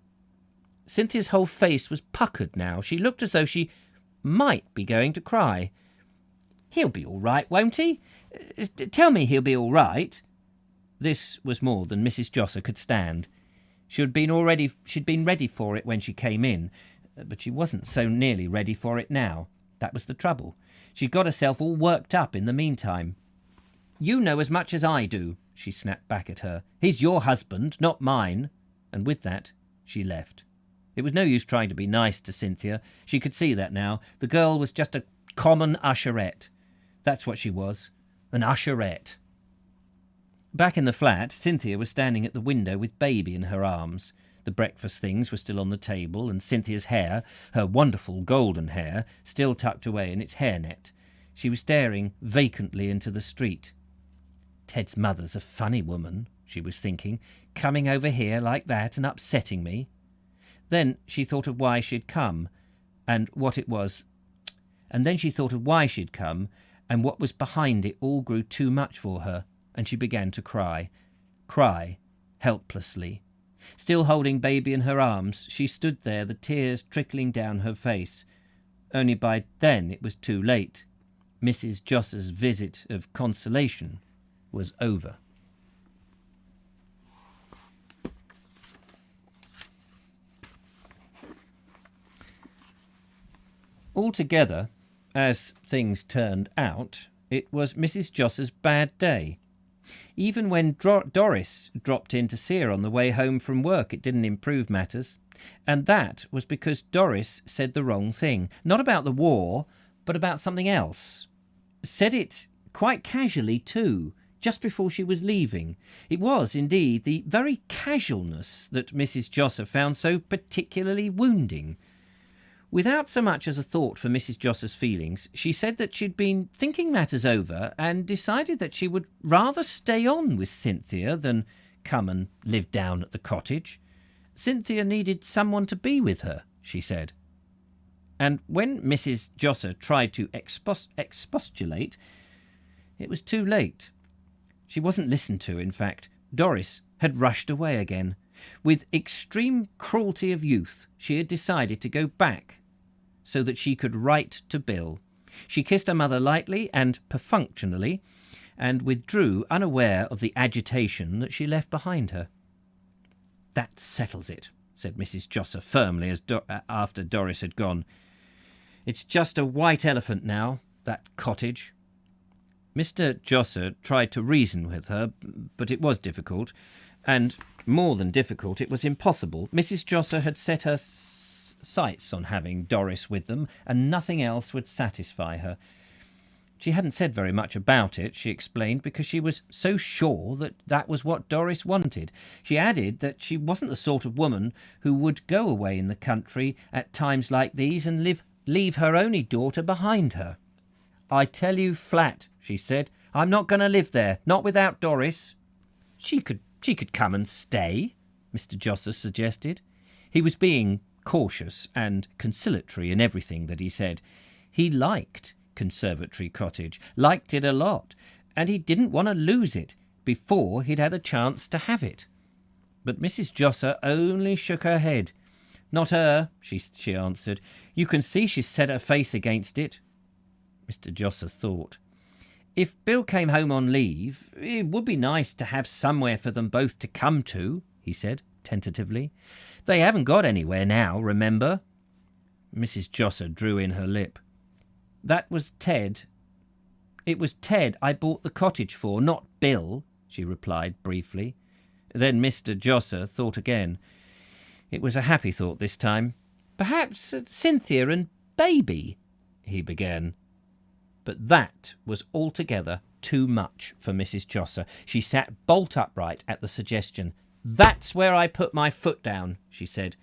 Cynthia's whole face was puckered now. She looked as though she might be going to cry. He'll be all right, won't he? Tell me he'll be all right. This was more than Mrs. Josser could stand. She'd been ready for it when she came in, but she wasn't so nearly ready for it now. That was the trouble. She'd got herself all worked up in the meantime. You know as much as I do, she snapped back at her. He's your husband, not mine. And with that, she left. It was no use trying to be nice to Cynthia. She could see that now. The girl was just a common usherette. That's what she was, an usherette. Back in the flat, Cynthia was standing at the window with baby in her arms. The breakfast things were still on the table, and Cynthia's hair, her wonderful golden hair, still tucked away in its hairnet. She was staring vacantly into the street. Ted's mother's a funny woman, she was thinking, coming over here like that and upsetting me. Then she thought of why she'd come, and what it was. And then she thought of why she'd come, and what was behind it all grew too much for her, and she began to cry. Cry, helplessly. Still holding baby in her arms, she stood there, the tears trickling down her face. Only by then it was too late. Mrs. Josser's visit of consolation was over. Altogether, as things turned out, it was Mrs. Josser's bad day. Even when Doris dropped in to see her on the way home from work, it didn't improve matters. And that was because Doris said the wrong thing. Not about the war, but about something else. Said it quite casually, too, just before she was leaving. It was, indeed, the very casualness that Mrs. Josser found so particularly wounding. Without so much as a thought for Mrs. Josser's feelings, she said that she'd been thinking matters over and decided that she would rather stay on with Cynthia than come and live down at the cottage. Cynthia needed someone to be with her, she said. And when Mrs. Josser tried to expostulate, it was too late. She wasn't listened to, in fact. Doris had rushed away again. With extreme cruelty of youth, she had decided to go back so that she could write to Bill. She kissed her mother lightly and perfunctorily, and withdrew unaware of the agitation that she left behind her. "That settles it," said Mrs. Josser firmly after Doris had gone. It's just a white elephant now, that cottage. Mr. Josser tried to reason with her, but it was difficult, and more than difficult, it was impossible. Mrs. Josser had set her sights on having Doris with them, and nothing else would satisfy her. She hadn't said very much about it, she explained, because she was so sure that that was what Doris wanted. She added that she wasn't the sort of woman who would go away in the country at times like these and leave her only daughter behind her. "I tell you flat," she said, "I'm not going to live there, not without Doris." She could come and stay, Mr. Josser suggested. He was being cautious and conciliatory in everything that he said. He liked Conservatory Cottage, liked it a lot, and he didn't want to lose it before he'd had a chance to have it. But Mrs. Josser only shook her head. "Not her," she answered. "You can see she's set her face against it." Mr. Josser thought. "If Bill came home on leave, it would be nice to have somewhere for them both to come to," he said tentatively. "They haven't got anywhere now, remember." Mrs. Josser drew in her lip. "That was Ted. It was Ted I bought the cottage for, not Bill," she replied briefly. Then Mr. Josser thought again. It was a happy thought this time. "Perhaps Cynthia and Baby," he began. But that was altogether too much for Mrs. Josser. She sat bolt upright at the suggestion. "That's where I put my foot down," she said.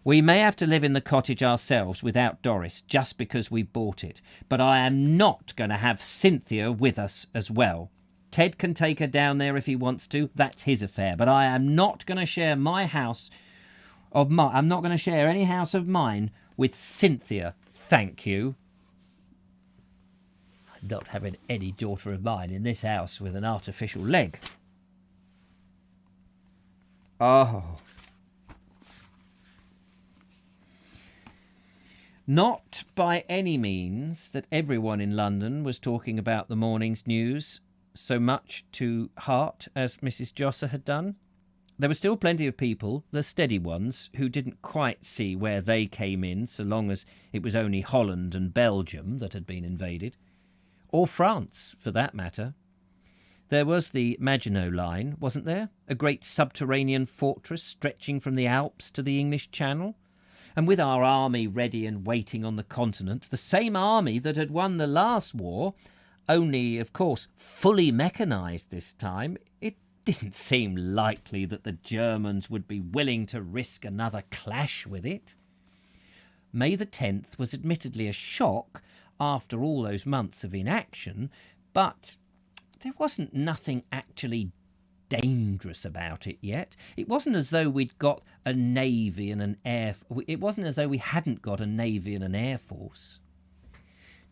"We may have to live in the cottage ourselves without Doris, just because we bought it. But I am not going to have Cynthia with us as well. Ted can take her down there if he wants to. That's his affair. But I am not going to share I'm not going to share any house of mine with Cynthia. Thank you. I'm not having any daughter of mine in this house with an artificial leg." Oh. Not by any means that everyone in London was talking about the morning's news so much to heart as Mrs. Josser had done. There were still plenty of people, the steady ones, who didn't quite see where they came in so long as it was only Holland and Belgium that had been invaded. Or France, for that matter. There was the Maginot Line, wasn't there? A great subterranean fortress stretching from the Alps to the English Channel. And with our army ready and waiting on the continent, the same army that had won the last war, only, of course, fully mechanised this time, it didn't seem likely that the Germans would be willing to risk another clash with it. May the 10th was admittedly a shock after all those months of inaction, but there wasn't nothing actually dangerous about it yet. It wasn't as though we'd got a navy and an air. It wasn't as though we hadn't got a navy and an air force.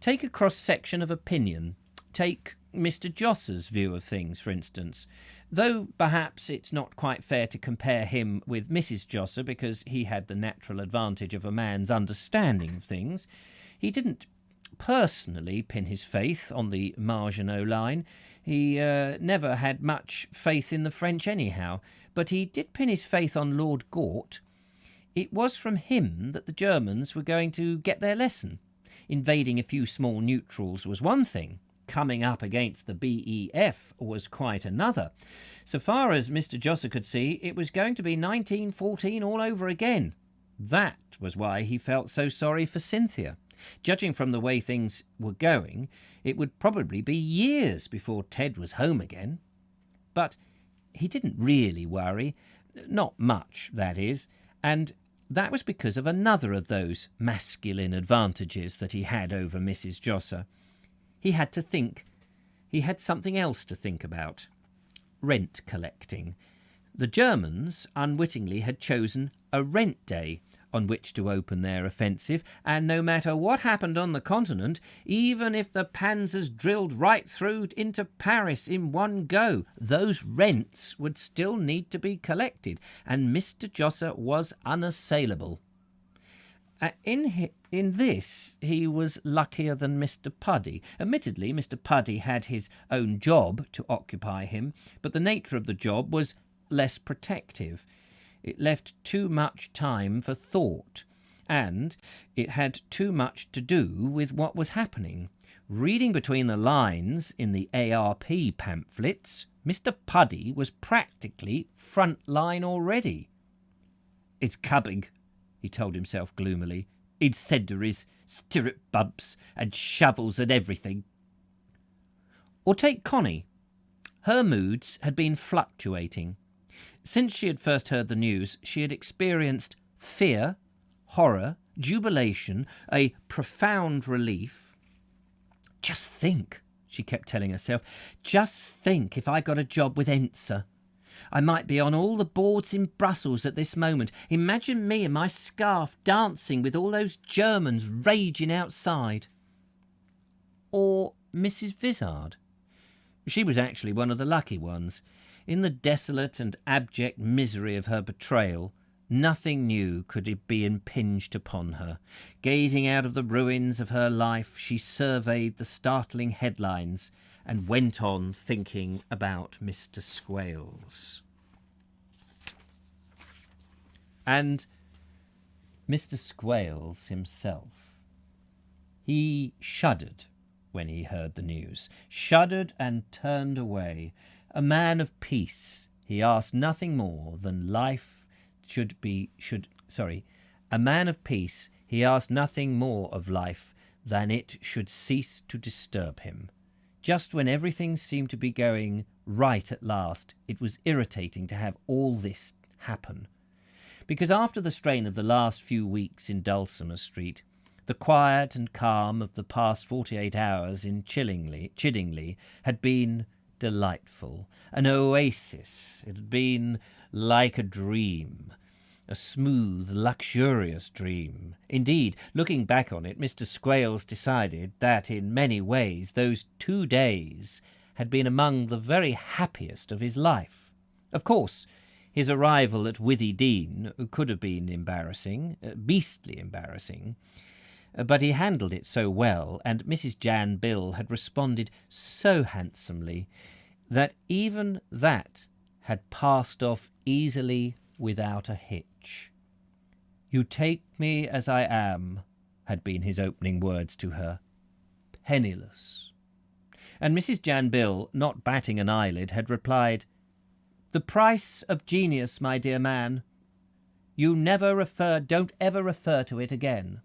Take a cross-section of opinion. Take Mr. Josser's view of things, for instance. Though perhaps it's not quite fair to compare him with Mrs. Josser because he had the natural advantage of a man's understanding of things. He didn't personally pin his faith on the Maginot Line. He never had much faith in the French anyhow, but he did pin his faith on Lord Gort. It was from him that the Germans were going to get their lesson. Invading a few small neutrals was one thing. Coming up against the BEF was quite another. So far as Mr. Josser could see, it was going to be 1914 all over again. That was why he felt so sorry for Cynthia. Judging from the way things were going, it would probably be years before Ted was home again. But he didn't really worry, not much, that is, and that was because of another of those masculine advantages that he had over Mrs. Josser. He had to think. He had something else to think about. Rent collecting. The Germans unwittingly had chosen a rent day on which to open their offensive, and no matter what happened on the continent, even if the panzers drilled right through into Paris in one go, those rents would still need to be collected, and Mr. Josser was unassailable. In this, he was luckier than Mr. Puddy. Admittedly, Mr. Puddy had his own job to occupy him, but the nature of the job was less protective. It left too much time for thought, and it had too much to do with what was happening. Reading between the lines in the ARP pamphlets, Mr. Puddy was practically front line already. "It's coming," he told himself gloomily. "Incendiaries, stirrup bumps and shovels and everything." Or take Connie. Her moods had been fluctuating. Since she had first heard the news, she had experienced fear, horror, jubilation, a profound relief. "Just think," she kept telling herself, "just think if I got a job with Ensa. I might be on all the boards in Brussels at this moment. Imagine me in my scarf dancing with all those Germans raging outside." Or Mrs. Vizard. She was actually one of the lucky ones. In the desolate and abject misery of her betrayal, nothing new could be impinged upon her. Gazing out of the ruins of her life, she surveyed the startling headlines and went on thinking about Mr. Squales. And Mr. Squales himself. He shuddered when he heard the news, shuddered and turned away. A man of peace, he asked nothing more than a man of peace, he asked nothing more of life than it should cease to disturb him. Just when everything seemed to be going right at last, it was irritating to have all this happen. Because after the strain of the last few weeks in Dulcimer Street, the quiet and calm of the past 48 hours in Chiddingly had been delightful, an oasis. It had been like a dream, a smooth, luxurious dream. Indeed, looking back on it, Mr. Squales decided that in many ways those 2 days had been among the very happiest of his life. Of course, his arrival at Withy Dean could have been embarrassing, beastly embarrassing, but he handled it so well, and Mrs. Jan Bill had responded so handsomely, that even that had passed off easily without a hitch. "You take me as I am," had been his opening words to her, "penniless." And Mrs. Jan Bill, not batting an eyelid, had replied, "The price of genius, my dear man. Don't ever refer to it again."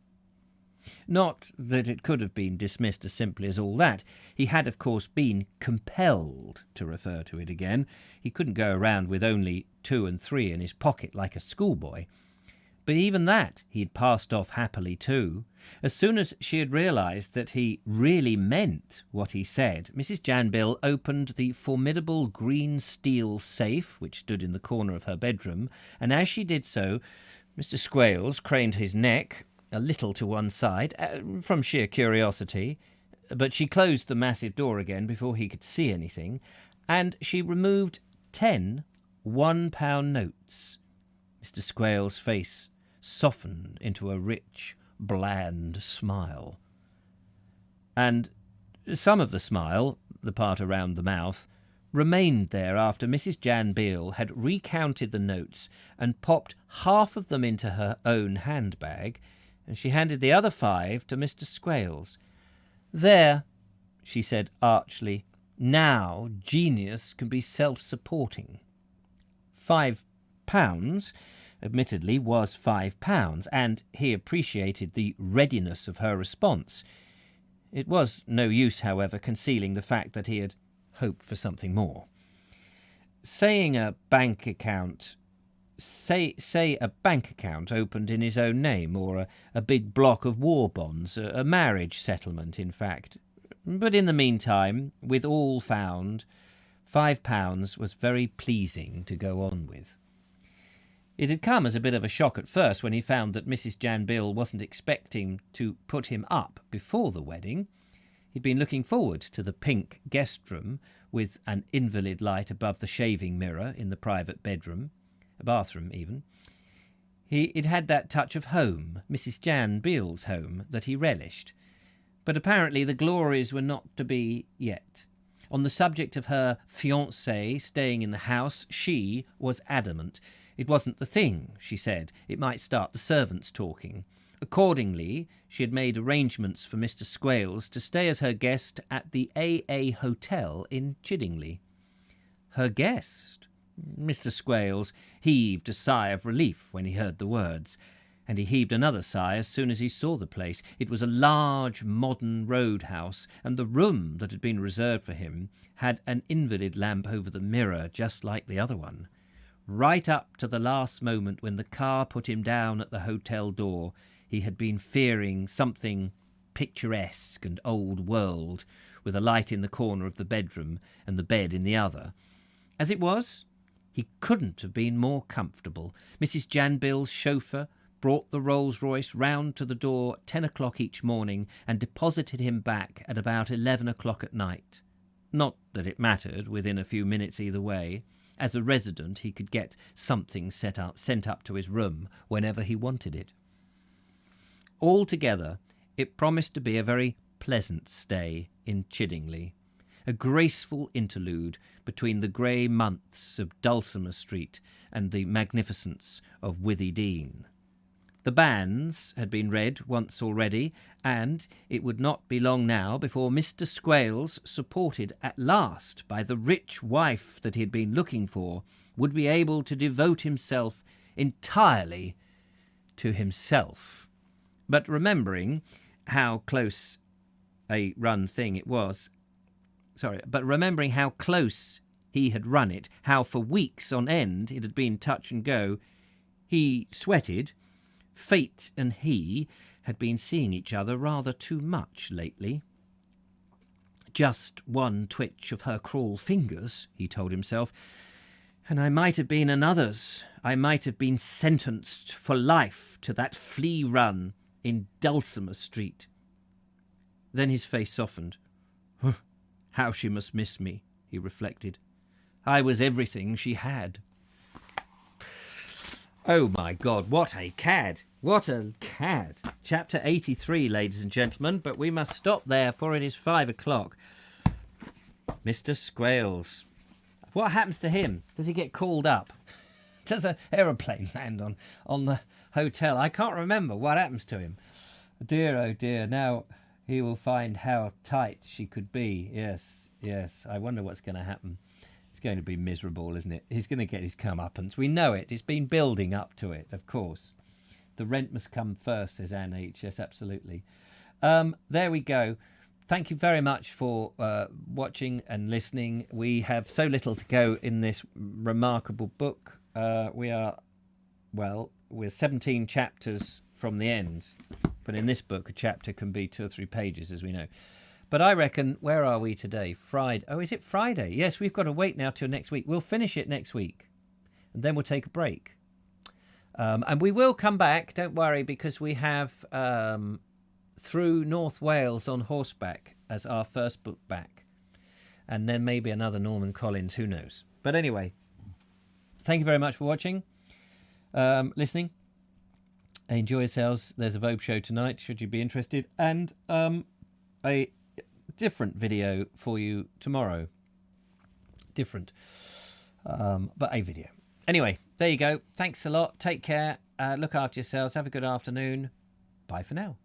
Not that it could have been dismissed as simply as all that. He had, of course, been compelled to refer to it again. He couldn't go around with only 2 and 3 in his pocket like a schoolboy. But even that he had passed off happily too. As soon as she had realised that he really meant what he said, Mrs. Jan Bill opened the formidable green steel safe which stood in the corner of her bedroom, and as she did so, Mr. Squales craned his neck a little to one side, from sheer curiosity, but she closed the massive door again before he could see anything, and she removed 10 £1 notes. Mr. Squales' face softened into a rich, bland smile. And some of the smile, the part around the mouth, remained there after Mrs. Jan Bill had recounted the notes and popped half of them into her own handbag, and she handed the other 5 to Mr. Squales. "There," she said archly, "now genius can be self-supporting." £5, admittedly, was £5, and he appreciated the readiness of her response. It was no use, however, concealing the fact that he had hoped for something more. Say a bank account opened in his own name, or a big block of war bonds, a marriage settlement, in fact. But in the meantime, with all found, £5 was very pleasing to go on with. It had come as a bit of a shock at first when he found that Mrs. Jan Bill wasn't expecting to put him up before the wedding. He'd been looking forward to the pink guest room with an invalid light above the shaving mirror in the private bedroom, a bathroom even. It had that touch of home, Mrs. Jan Bill's home, that he relished. But apparently the glories were not to be yet. On the subject of her fiancé staying in the house, she was adamant. It wasn't the thing, she said. It might start the servants talking. Accordingly, she had made arrangements for Mr. Squales to stay as her guest at the AA Hotel in Chiddingly. Her guest? Mr. Squales heaved a sigh of relief when he heard the words, and he heaved another sigh as soon as he saw the place. It was a large modern roadhouse, and the room that had been reserved for him had an invalid lamp over the mirror, just like the other one. Right up to the last moment when the car put him down at the hotel door, he had been fearing something picturesque and old world, with a light in the corner of the bedroom and the bed in the other. As it was, he couldn't have been more comfortable. Mrs. Janbill's chauffeur brought the Rolls-Royce round to the door at 10 o'clock each morning and deposited him back at about 11 o'clock at night. Not that it mattered, within a few minutes either way. As a resident, he could get something sent up to his room whenever he wanted it. Altogether, it promised to be a very pleasant stay in Chiddingly, a graceful interlude between the grey months of Dulcimer Street and the magnificence of Withy Dean. The banns had been read once already, and it would not be long now before Mr. Squales, supported at last by the rich wife that he had been looking for, would be able to devote himself entirely to himself. But remembering how close a run thing it was, remembering how close he had run it, how for weeks on end it had been touch and go, he sweated. Fate and he had been seeing each other rather too much lately. Just one twitch of her cruel fingers, he told himself, and I might have been another's. I might have been sentenced for life to that flea run in Dulcimer Street. Then his face softened. How she must miss me, he reflected. I was everything she had. Oh my God, what a cad. What a cad. Chapter 83, ladies and gentlemen, but we must stop there, for it is 5 o'clock. Mr. Squales. What happens to him? Does he get called up? Does an aeroplane land on the hotel? I can't remember what happens to him. Dear, oh dear, now he will find how tight she could be. Yes, I wonder what's going to happen. It's going to be miserable, isn't it? He's going to get his comeuppance. We know it. It's been building up to it, of course. The rent must come first, says Anne H. Yes, absolutely. There we go. Thank you very much for watching and listening. We have so little to go in this remarkable book. We're 17 chapters from the end. But in this book, a chapter can be 2 or 3 pages, as we know. But I reckon, where are we today? Friday. Oh, is it Friday? Yes, we've got to wait now till next week. We'll finish it next week. And then we'll take a break. And we will come back, don't worry, because we have Through North Wales on Horseback as our first book back. And then maybe another Norman Collins, who knows. But anyway, thank you very much for watching, listening. Enjoy yourselves. There's a Vobes show tonight, should you be interested. And a different video for you tomorrow. Different, but a video. Anyway, there you go. Thanks a lot. Take care. Look after yourselves. Have a good afternoon. Bye for now.